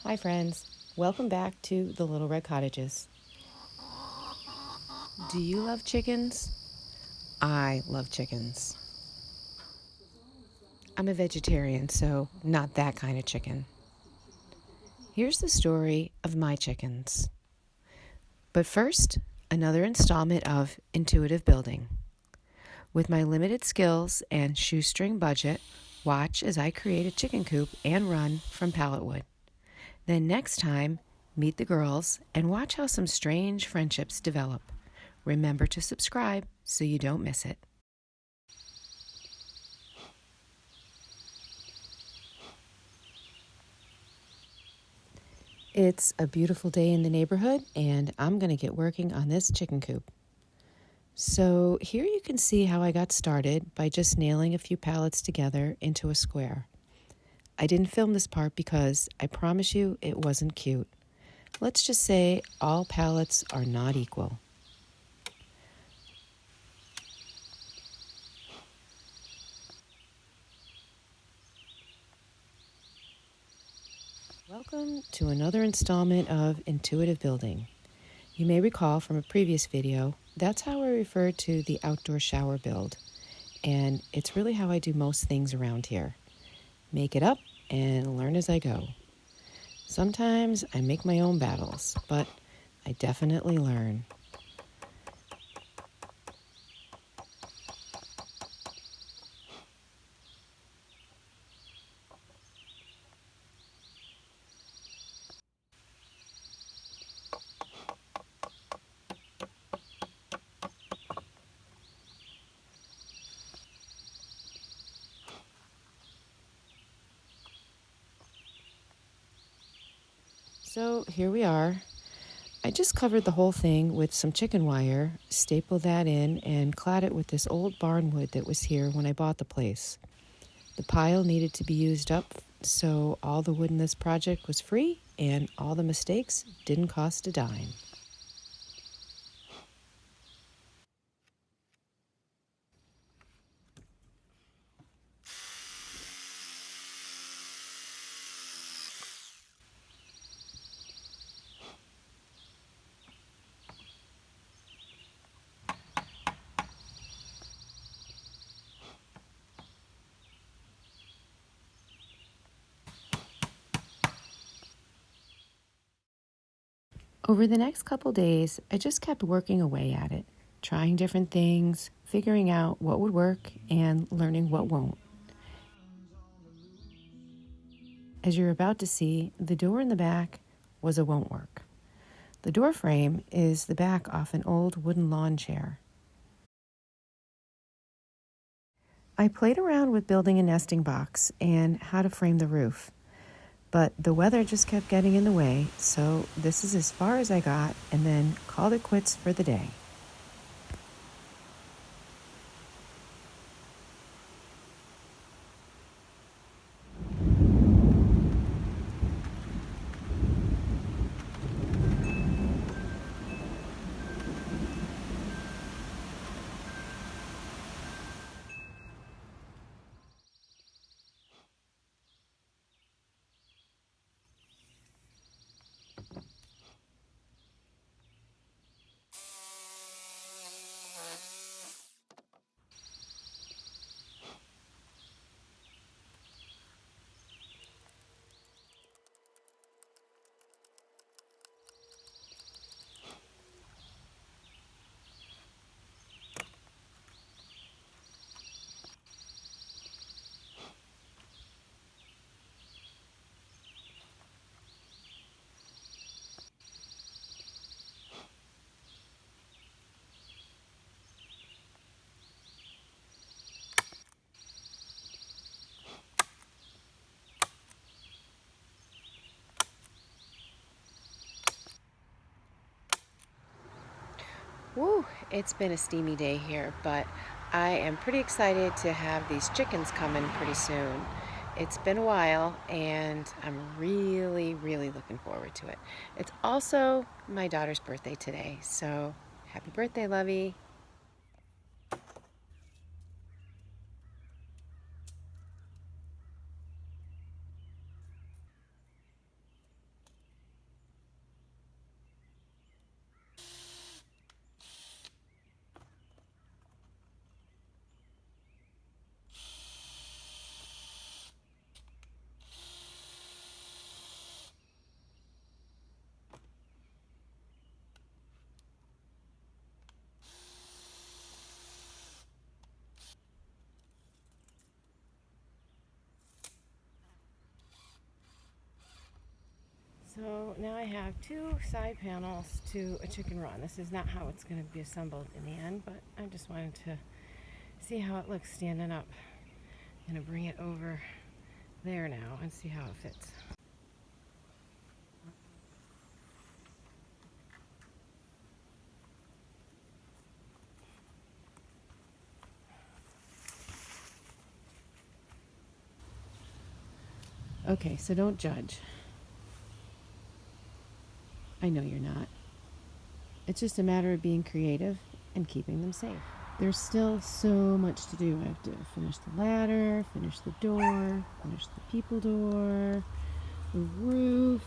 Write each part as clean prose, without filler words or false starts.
Hi friends, welcome back to the Little Red Cottages. Do you love chickens? I love chickens. I'm a vegetarian, so not that kind of chicken. Here's the story of my chickens. But first, another installment of intuitive building. With my limited skills and shoestring budget, watch as I create a chicken coop and run from pallet wood. Then next time, meet the girls and watch how some strange friendships develop. Remember to subscribe so you don't miss it. It's a beautiful day in the neighborhood, and I'm going to get working on this chicken coop. So here you can see how I got started by just nailing a few pallets together into a square. I didn't film this part because I promise you it wasn't cute. Let's just say all pallets are not equal. Welcome to another installment of Intuitive Building. You may recall from a previous video, that's how I refer to the outdoor shower build. And it's really how I do most things around here. Make it up and learn as I go. Sometimes I make my own battles, but I definitely learn. So here we are. I just covered the whole thing with some chicken wire, stapled that in, and clad it with this old barn wood that was here when I bought the place. The pile needed to be used up, so all the wood in this project was free, and all the mistakes didn't cost a dime. Over the next couple days, I just kept working away at it, trying different things, figuring out what would work, and learning what won't. As you're about to see, the door in the back was a won't work. The door frame is the back off an old wooden lawn chair. I played around with building a nesting box and how to frame the roof, but the weather just kept getting in the way, so this is as far as I got and then called it quits for the day. Woo, it's been a steamy day here, but I am pretty excited to have these chickens come in pretty soon. It's been a while, and I'm really looking forward to it. It's also my daughter's birthday today, so happy birthday, Lovey. So now I have 2 side panels to a chicken run. This is not how it's going to be assembled in the end, but I just wanted to see how it looks standing up. I'm going to bring it over there now and see how it fits. Okay, so don't judge. I know you're not. It's just a matter of being creative and keeping them safe. There's still so much to do. I have to finish the ladder, finish the door, finish the people door, the roof.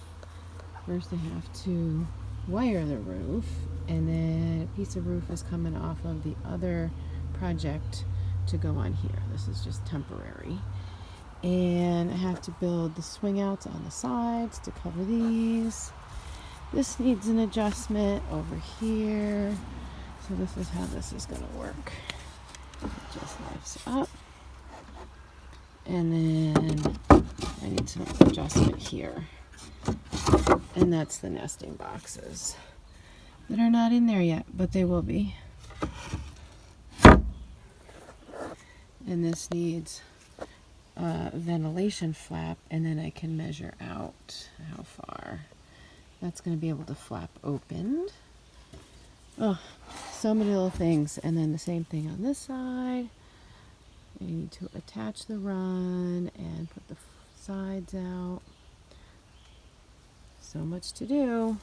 First I have to wire the roof, and then a piece of roof is coming off of the other project to go on here. This is just temporary. And I have to build the swing outs on the sides to cover these. This needs an adjustment over here. So this is how this is going to work. It just lifts up. And then I need some adjustment here. And that's the nesting boxes that are not in there yet, but they will be. And this needs a ventilation flap, and then I can measure out how far. That's going to be able to flap open. Oh, so many little things. And then the same thing on this side. I need to attach the run and put the sides out. So much to do.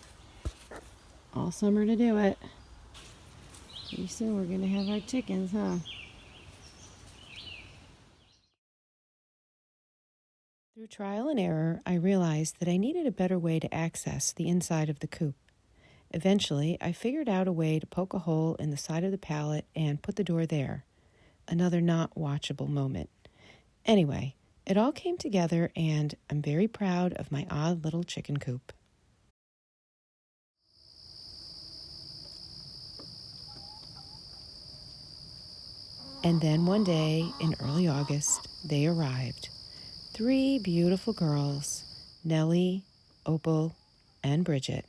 All summer to do it. Pretty soon we're going to have our chickens, huh? Through trial and error, I realized that I needed a better way to access the inside of the coop. Eventually, I figured out a way to poke a hole in the side of the pallet and put the door there. Another not watchable moment. Anyway, it all came together, and I'm very proud of my odd little chicken coop. And then one day in early August, they arrived. 3 beautiful girls, Nellie, Opal, and Bridget.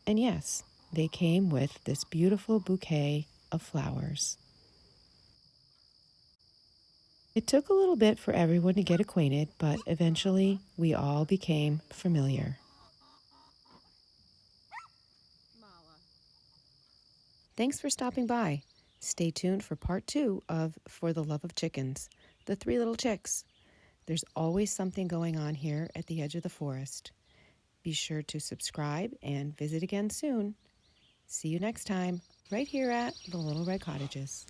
And yes, they came with this beautiful bouquet of flowers. It took a little bit for everyone to get acquainted, but eventually we all became familiar. Thanks for stopping by. Stay tuned for part 2 of For the Love of Chickens, the 3 little chicks. There's always something going on here at the edge of the forest. Be sure to subscribe and visit again soon. See you next time, right here at the Little Red Cottages.